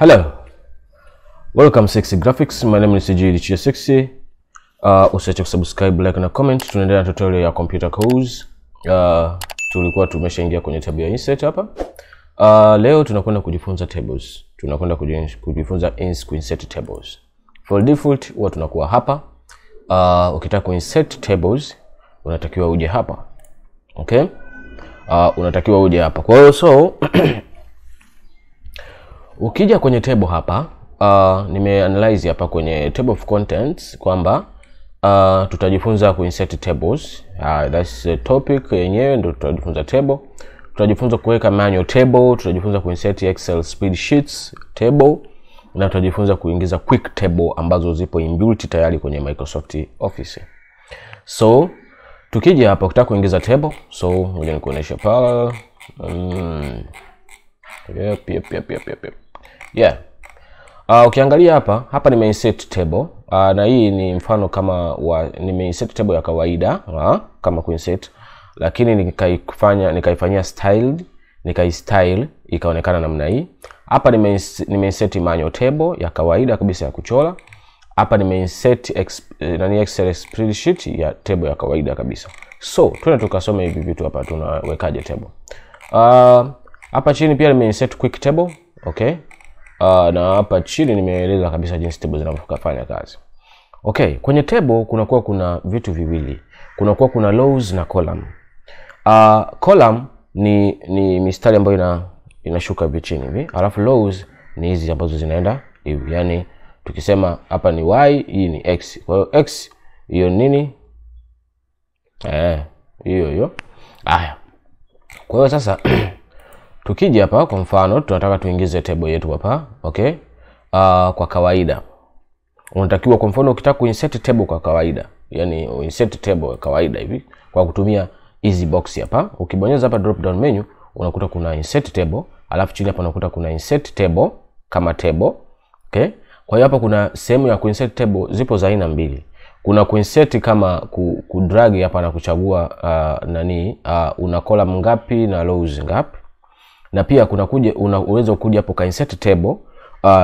Hello, welcome Sexy Graphics. My name is CG Sexy. Usiache kusubscribe, like na comment. Tunaendelea na tutorial ya computer course. Tulikuwa tumeshaingia kwenye tab ya insert hapa. Leo tunakwenda kujifunza tables. Tunakwenda kujifunza insert tables. For default huwa tunakuwa hapa. Ukitaka kuinsert tables unatakiwa uje hapa. Okay? Unatakiwa uje hapa. Kwa hiyo ukija kwenye table hapa, nimeanalyze hapa kwenye table of contents kwamba tutajifunza kuinsert tables. That's the topic yenyewe, ndio tutajifunza table. Tutajifunza kuweka manual table, tutajifunza kuinsert Excel spreadsheets table, na tutajifunza kuingiza quick table ambazo zipo inbuilt tayari kwenye Microsoft Office. So tukija hapa ukitaka kuingiza table, ngoja nikuoneshe pale. Yep. Ukiangalia hapa nimeinsert table. Na hii ni mfano kama nimeinsert table ya kawaida, kama kuinsert, lakini nikaifanyia styled, nikaistyle ikaonekana namna hii. Hapa nimeinsert manual table ya kawaida kabisa ya kuchora. Hapa nimeinsert Excel spreadsheet ya table ya kawaida kabisa. So twende tukasome hivi vitu hapa tunawekaje table. Hapa chini pia nimeinsert quick table, okay? Na hapa chini nimeeleza kabisa jinsi table zinavyofanya kazi. Okay, kwenye table kuna vitu viwili. Kuna rows na column. Column ni mistari ambayo inashuka hivi chini hivi. Alafu rows ni hizi ambazo zinaenda hivi. Yaani tukisema hapa ni y, hii ni x. Kwa hiyo x hiyo nini? Hiyo. Haya. Kwa hiyo sasa tukija hapa kwa mfano tunataka tuingize table yetu hapa, okay? Kwa kawaida unatakiwa kwa mfano ukitaka kuinsert table kwa kawaida, yani insert table kwa kawaida hivi kwa kutumia easy box hapa, ukibonyeza hapa drop down menu unakuta kuna insert table, alafu chini hapa unakuta kuna insert table kama table, okay? Kwa hiyo hapa kuna sehemu ya kuinsert table, zipo za aina mbili. Kuna kuinsert kama kudrag hapa na kuchagua una column ngapi na rows ngapi. Na pia unaweza kuja hapo ka insert table,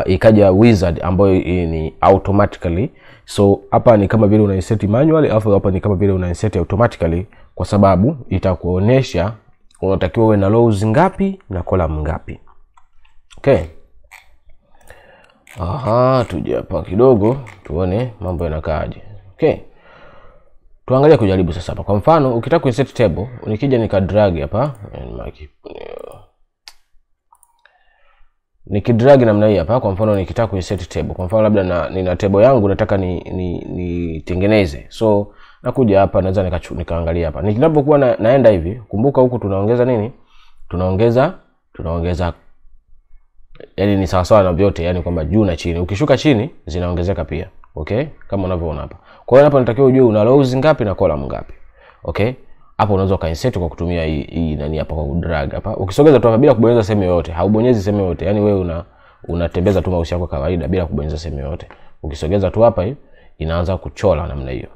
ikaja wizard ambayo ni automatically. So hapa ni kama vile una insert manually, alafu hapa ni kama vile una insert automatically, kwa sababu itakuonesha unatakiwa uwe na rows ngapi na column ngapi. Okay. Tuje hapa kidogo tuone mambo yanakaaje. Okay. Tuangalie kujaribu sasa hapa. Kwa mfano ukitaka kuinsert table, nikija nikadrag hapa, nikidrag namna hii hapa. Kwa mfano nikitaka kuinsert table, kwa mfano labda nina table yangu nataka nitengeneze. So nakuja hapa, naweza nikaangalia hapa. Ninapokuwa naenda hivi, kumbuka huku tunaongeza nini? Tunaongeza yani ni sawa sawa na vyote, yani kwamba juu na chini. Ukishuka chini zinaongezeka pia, okay? Kama unavyoona hapa. Kwa hiyo hapa natakiwa ujue una rows ngapi na column ngapi. Okay? Hapo unaweza kainsert kwa kutumia hii nani hapa, kwa drag hapa. Ukisogeza tu hapa bila kubonyeza sehemu yoyote, haubonyezi sehemu yoyote. Yani wewe unatembeza tu mouse yako kawaida bila kubonyeza sehemu yoyote. Ukisogeza tu hapa inaanza kuchora namna hiyo.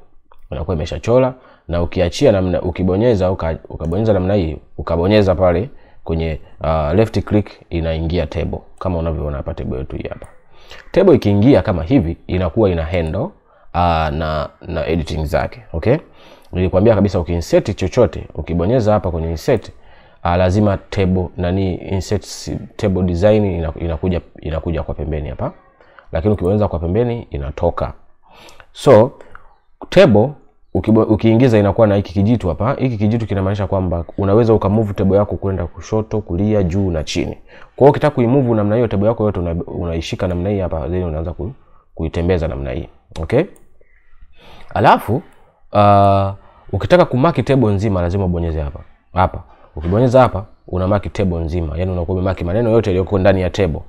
Inakuwa imeshachora, na ukiachia namna, ukibonyeza ukabonyeza namna hii, ukabonyeza pale kwenye left click, inaingia table kama unavyoona hapa. Table yetu hii hapa. Table ikiingia kama hivi inakuwa ina handle na editing zake, okay? Nilikwambia kabisa ukiinsert chochote, ukibonyeza hapa kwenye insert, lazima table insert table design inakuja kwa pembeni hapa, lakini ukibonyeza kwa pembeni inatoka. So table ukiingiza inakuwa na hiki kijitu hapa. Hiki kijitu kinamaanisha kwamba unaweza ukamove table yako kwenda kushoto, kulia, juu na chini. Kwa hiyo ukitaka kuimove namna hiyo table yako yote unaishika namna hii hapa, then unaanza kuitembeza namna hii, okay? Alafu ukitaka kumaki table nzima lazima ubonyeze hapa. Ukibonyeza hapa unamaki table nzima, yani unakuwa umemaki maneno yote yaliyo ndani ya table.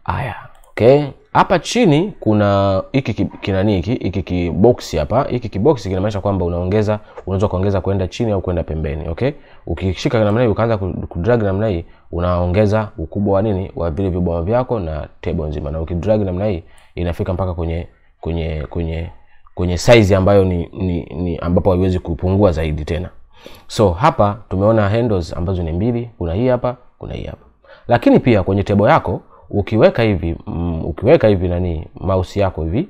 Haya, okay? Hapa chini kuna hiki kibox hapa. Hiki kibox kinamaanisha kwamba unaweza kuongeza kwenda chini au kwenda pembeni, okay? Ukishika namna hii ukaanza kudrag namna hii, unaongeza ukubwa wa wa vile vibao vyako na table nzima. Na ukidrag namna hii inafika mpaka kwenye size ambayo ni ambapo haiwezi kupungua zaidi tena. So hapa tumeona handles ambazo ni mbili, kuna hii hapa, kuna hii hapa. Lakini pia kwenye table yako ukiweka hivi nani mouse yako hivi,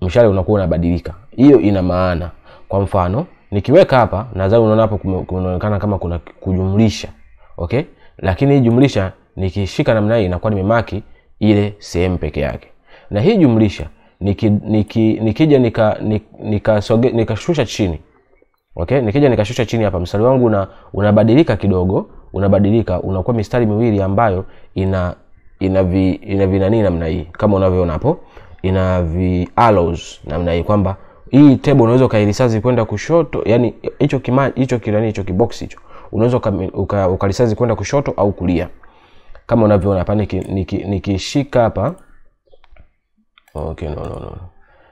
mshale unakuwa unabadilika. Hiyo ina maana, kwa mfano nikiweka hapa, nadhani unaona hapo kunaonekana kama kuna kujumlisha. Okay? Lakini hii jumlisha nikishika namna hii inakuwa nimemaki ile sehemu peke yake. Na hii jumlisha nikija nikashusha chini. Okay? Nikija nikashusha chini hapa, mstari wangu unabadilika kidogo, unakuwa mistari miwili ambayo ina nani namna hii, kama unavyoona hapo, ina arrows namna hii, kwamba hii table unaweza kailisazi kwenda kushoto, yani hicho kibox hicho unaweza ukalisazi kwenda kushoto au kulia, kama unavyoona hapa. Nikishika hapa, okay, no,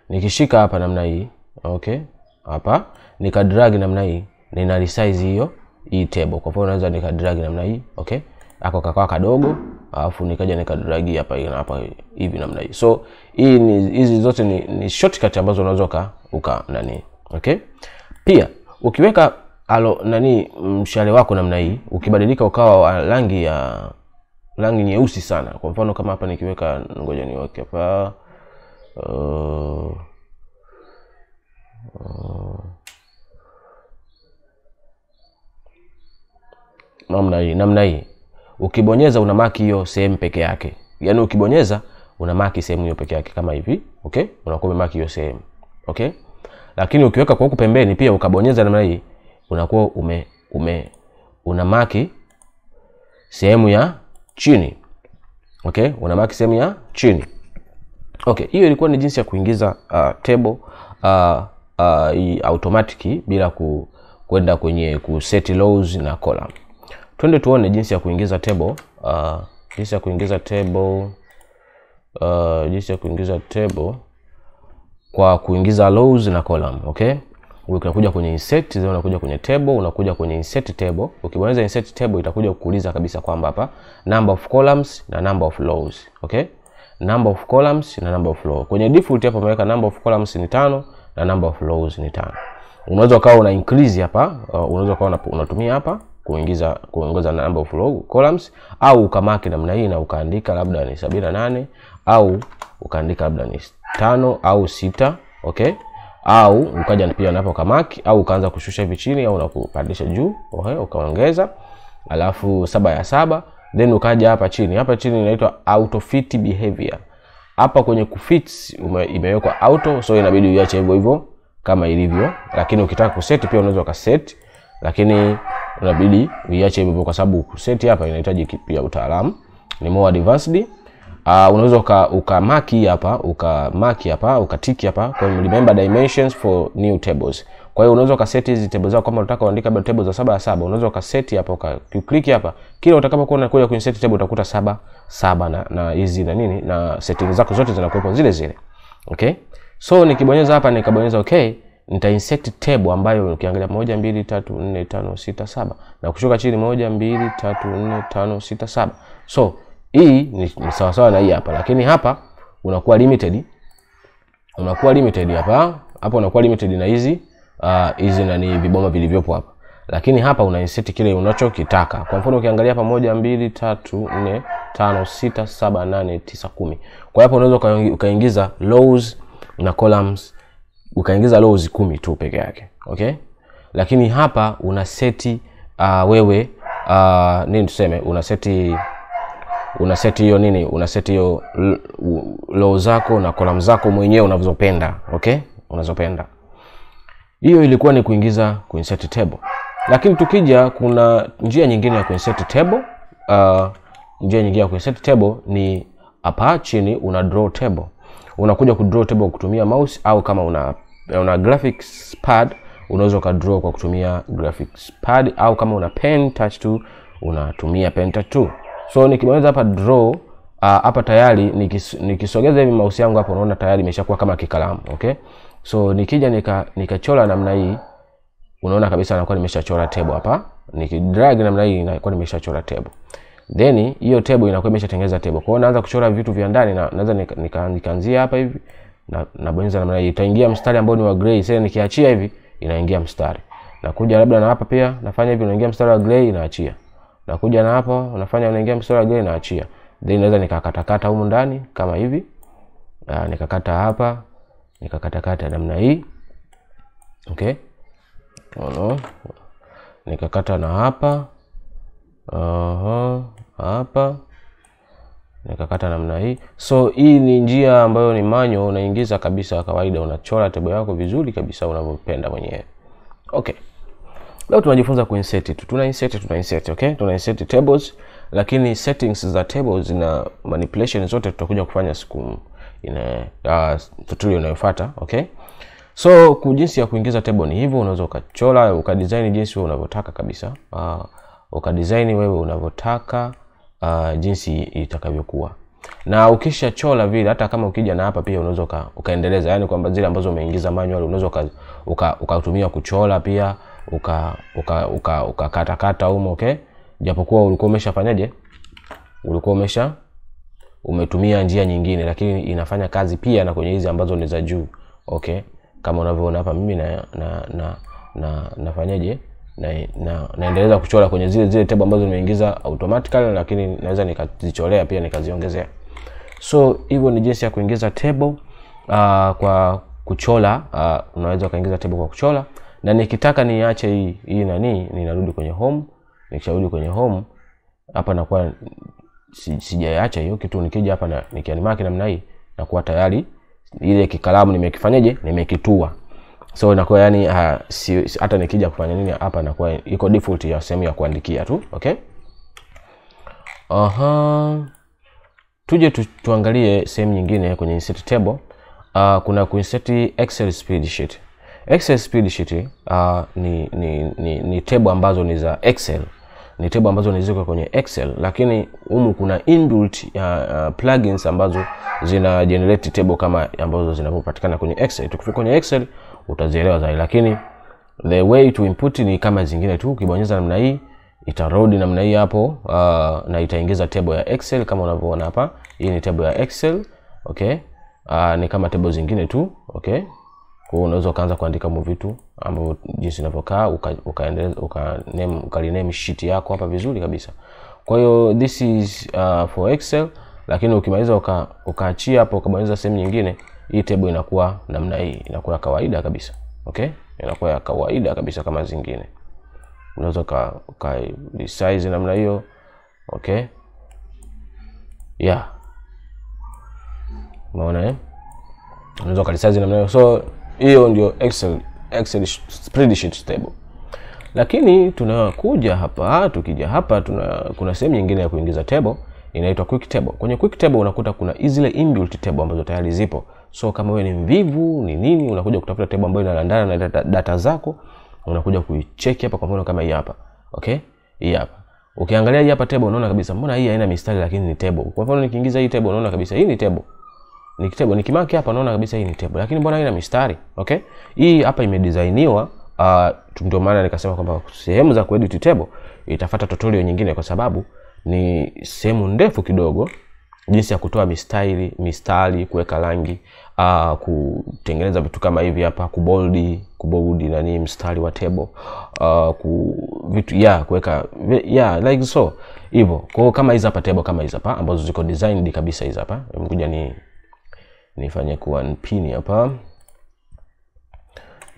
nikishika hapa namna hii, okay, hapa nika drag namna hii, nina resize hii table. Kwa mfano naweza nika drag namna hii, okay, ako kakawa kadogo, alafu nikaja nika drag hapa hivi namna hii. So hizi zote ni shortcut ambazo unaweza nani. Okay? Pia ukiweka mshale wako namna hii, ukibadilika ukawa rangi nyeusi sana. Kwa mfano kama hapa nikiweka, ngoja niweke hapa namna hii, ukibonyeza unamaki hiyo sehemu peke yake. Yaani ukibonyeza unamaki sehemu hiyo peke yake kama hivi. Okay? Unakuwa umemaki hiyo sehemu. Okay? Lakini ukiweka kwa huku pembeni pia ukabonyeza namna hii, unakuwa unamaki sehemu ya chini. Okay? Unamaki sehemu ya chini. Okay, hiyo ilikuwa ni jinsi ya kuingiza table automatic bila kwenda kwenye kuset rows na column. Twende tuone jinsi ya kuingiza table, jinsi ya kuingiza table kwa kuingiza rows na column. Okay? Unakuja kwenye insert, then unakuja kwenye table, unakuja kwenye insert table. Ukibonyeza insert table itakuja kukuuliza kabisa kwamba hapa number of columns na number of rows. Okay? Number of columns na number of rows. Kwenye default hapa umeweka number of columns ni 5 na number of rows ni 5. Unaweza ukawa una increase hapa, unaweza ukawa unatumia hapa kuongeza number of columns, au ukamaki namna hii na ukaandika labda ni 78, au ukaandika labda ni 5 au 6. Okay? Au ukaja pia hapo kamaki, au ukaanza kushusha hivi chini au unakupandisha juu, ukaongeza, alafu 7 ya 7. Then ukaja hapa chini. Hapa chini inaitwa auto fit behavior. Hapa kwenye kufit imewekwa auto, so inabidi uiache hivyo hivyo kama ilivyo. Lakini ukitaka kuset pia unaweza ukaset, lakini unabidi uiache hivyo kwa sababu kuset hapa inahitaji pia utaalamu, ni more advanced. Unaweza ukamaki hapa, ukatiki hapa kwa remember dimensions for new tables. Kwa hiyo unaweza ukaset hizi tables zako, kama unataka uandike labda tables za 7 7, unaweza ukaseti hapa, ukiklik hapa, kila utakapokuwa unakuja kwenye set table utakuta 7 7 na hizi na nini, na settings zako zote zinakuwa zile zile. Okay? So nikibonyeza hapa, nikabonyeza okay, nita insert table ambayo ukiangalia 1 2 3 4 5 6 7 na kushuka chini 1 2 3 4 5 6 7. So hii ni sawa sawa na hii hapa, lakini hapa unakuwa limited. Hapa unakuwa limited na hizi na ni viboma vilivyopo hapa. Lakini hapa una insert kile unachokitaka. Kwa mfano ukiangalia hapa 1 2 3 4 5 6 7 8 9 10. Kwa hapo unaweza ukaingiza rows na columns, ukaingiza rows 10 tu peke yake. Okay? Lakini hapa una seti wewe nini tuseme, una seti hiyo row zako na column zako mwenyewe unavyopenda. Okay? Unazopenda. Hiyo ilikuwa ni kuingiza insert table. Lakini tukija, kuna njia nyingine ya insert table. Njia nyingine ya insert table ni hapa chini, una draw table. Unakuja ku draw table kutumia mouse, au kama una graphics pad unaweza ka draw kwa kutumia graphics pad, au kama una pen touch tool unatumia pen touch tool. So nikibonyeza hapa draw, hapa tayari nikisogeza hivi mouse yangu hapo, unaona tayari imeshakuwa kama kikalamu. Okay? So nikija nikachora namna hii, unaona kabisa nakuwa nimeshachora table hapa. Nikidrag namna hii inakuwa nimeshachora table. Then hiyo table inakuwa imeshatengeneza table. Kwa hiyo naanza kuchora vitu vya ndani, na naweza nikaanzia hapa hivi na bonyeza namna hii, itaingia mstari ambao ni wa gray. Sasa nikiachia hivi inaingia mstari. Nakuja labda na hapa pia nafanya hivi, inaingia mstari wa gray, inaachia. Nakuja na hapa unafanya unaingia mstari wa gray, inaachia. then naweza nikakata humu ndani kama hivi. Nikakata hapa, nikakata namna hii. Okay, nikakata na hapa, hapa nikakata namna hii. So hii ni njia ambayo ni manual, unaingiza kabisa kawaida, unachora table yako vizuri kabisa unavyopenda mwenyewe. Okay, leo tunajifunza kuinsert tu. Tuna insert, okay? Tuna insert tables, lakini settings za tables na manipulation zote tutakuja kufanya siku tutorial inayofuata, okay? So jinsi ya kuingiza table ni hivyo, unaweza ukachora, ukadesign jinsi wewe unavyotaka kabisa. Ukadesign wewe unavyotaka jinsi itakavyokuwa. Na ukishachora vile, hata kama ukija na hapa pia unaweza ukaendeleza, yani kwamba zile ambazo umeingiza manual unaweza ukatumia kuchora pia, ukakata humo, okay? Japokuwa ulikuwa umeshafanyaje? Ulikuwa umetumia njia nyingine, lakini inafanya kazi pia na kwenye hizi ambazo ni za juu, okay? Kama unavyoona hapa mimi nafanyaje? Naendeleza kuchora kwenye zile table ambazo nimeingiza automatically, lakini naweza nikazichorea pia nikaziongezea. So hivyo ni jinsi ya kuingiza table kwa kuchora. Unaweza kaingiza table kwa kuchora, na nikitaka niache hii nani, ninarudi kwenye home. Nikisharudi kwenye home hapa nakuwa sijaacha hiyo kitu. Nikija hapa na nikianimaki namna hii, nakuwa tayari ile kikalamu nimekifanyaje, nimekitua. So inakuwa yani hata nikija kufanya nini hapa nakuwa iko default ya sehemu ya kuandikia tu, okay? Tuje tuangalie sehemu nyingine kwenye insert table. Kuna kuinsert Excel spreadsheet. Excel spreadsheet ni table ambazo ni za Excel. Ni table ambazo ni ziko kwenye Excel, lakini humu kuna inbuilt plugins ambazo zina generate table kama ambazo zinapatikana kwenye Excel. Tukifika kwenye Excel utazielewa zaidi, lakini the way to input ni kama zingine tu. Ukibonyeza namna hii itaload namna hii hapo, na itaingiza table ya Excel kama unavyoona hapa. Hii ni table ya Excel, okay? Ni kama table zingine tu, okay? Kwa hiyo unaweza kaanza kuandika vitu ambavyo jinsi inavyokaa, ukaendeleza ukaname sheet yako hapa vizuri kabisa. Kwa hiyo this is for Excel, lakini ukimaliza ukaachia hapo ukabonyeza sehemu nyingine, hii table inakuwa namna hii, inakuwa kawaida kabisa, okay? Inakuwa kawaida kabisa kama zingine. Unaweza resize namna hiyo, okay? Yeah, unaona unaweza resize namna hiyo. So hiyo ndio Excel spreadsheet table. Lakini tunakuja hapa, tukija hapa kuna sehemu nyingine ya kuingiza table inaitwa quick table. Kwenye quick table unakuta kuna zile inbuilt table ambazo tayari zipo. So kama wewe ni mvivu ni nini, unakuja kutafuta table ambayo inalandana na data zako, unakuja kuicheck hapa. Kwa mfano kama hii hapa, okay? Hii hapa ukiangalia hii hapa table unaona kabisa mbona hii haina mistari lakini ni table. Kwa mfano nikiingiza hii table unaona kabisa hii ni table. Nikimaki hapa naona kabisa hii ni table, lakini mbona haina mistari, okay? Hii hapa imedesigniwa, ndio maana nikasema kwamba sehemu za kuedit table itafuata tutorial nyingine, kwa sababu ni sehemu ndefu kidogo, jinsi ya kutoa mistari, kuweka rangi, kutengeneza vitu kama hivi hapa, kubold nani mstari wa table, vitu kuweka like so hivyo. Kwa hiyo kama hizi hapa table kama hizi hapa ambazo ziko designed kabisa hizi hapa, ngoja nifanye kwa pin hapa,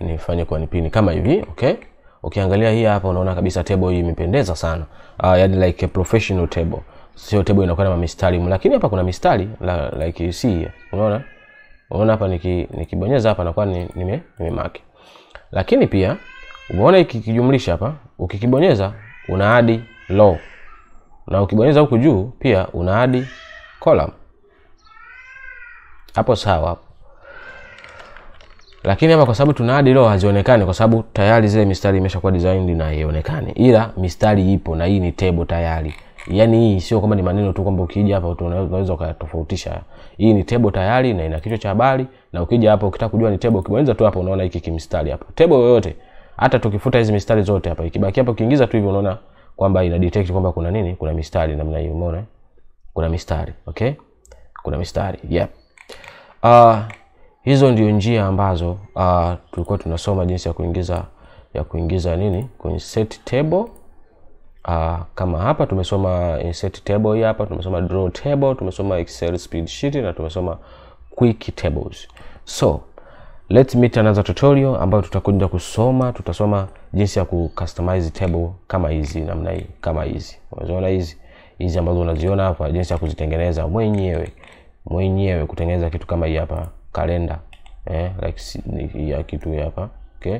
nifanye kwa pin kama hivi, okay? Ukiangalia hii hapa unaona kabisa table hii imependeza sana, yani like a professional table. Sio table inakuwa na mistari, lakini hapa kuna mistari like you see, unaona hapa nikibonyeza hapa nakuwa nimemark. Lakini pia umeona ikijumlisha hapa, ukikibonyeza una add row, na ukibonyeza huku juu pia una add column. Hapo sawa. Lakini hapa kwa sababu tuna add row hazionekani, kwa sababu tayari zile mistari imeshakuwa designed na haionekani, ila mistari ipo na hii ni table tayari. Yani hii sio kama ni maneno tu kwamba ukija hapa unaweza ukatofautisha. Hii ni table tayari na ina kichwa cha habari, na ukija hapa ukitaka kujua ni table, ukibonyeza tu hapa unaona hiki kimstari hapa. Table yoyote hata tukifuta hizi mistari zote hapa, ikibaki hapa ukiingiza tu hivi unaona kwamba ina detect kwamba kuna nini, kuna mistari namna hiyo, umeona? Kuna mistari, okay? Kuna mistari. Yep. Hizo ndio njia ambazo tulikuwa tunasoma jinsi ya kuingiza nini kwenye set table. kama hapa tumesoma insert table, hii hapa tumesoma draw table, tumesoma Excel spreadsheet na tumesoma quick tables. So let's meet another tutorial ambayo tutakuja tutasoma jinsi ya customize table kama hizi, namna hii, kama hizi. Unaziona hizi ambazo unaziona hapa, jinsi ya kuzitengeneza mwenyewe kutengeneza kitu kama hii hapa, kalenda like ya kitu hapa, okay.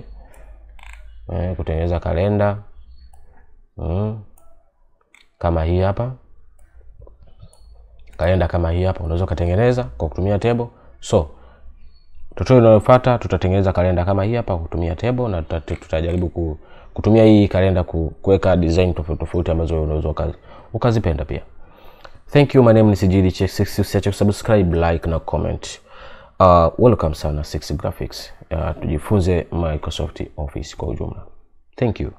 Kutengeneza kalenda kama hii hapa, kalenda kama hii hapa unaweza kutengeneza kwa kutumia table. So tutorial inayofuata tutatengeneza kalenda kama hii hapa kutumia table, na tutajaribu kutumia hii kalenda kuweka design tofauti ambazo unaweza ukazipenda pia. Thank you. My name is Swahili. Usiache subscribe, like na comment. Welcome sana 6 Graphics. Tujifunze Microsoft Office kwa ujumla. Thank you.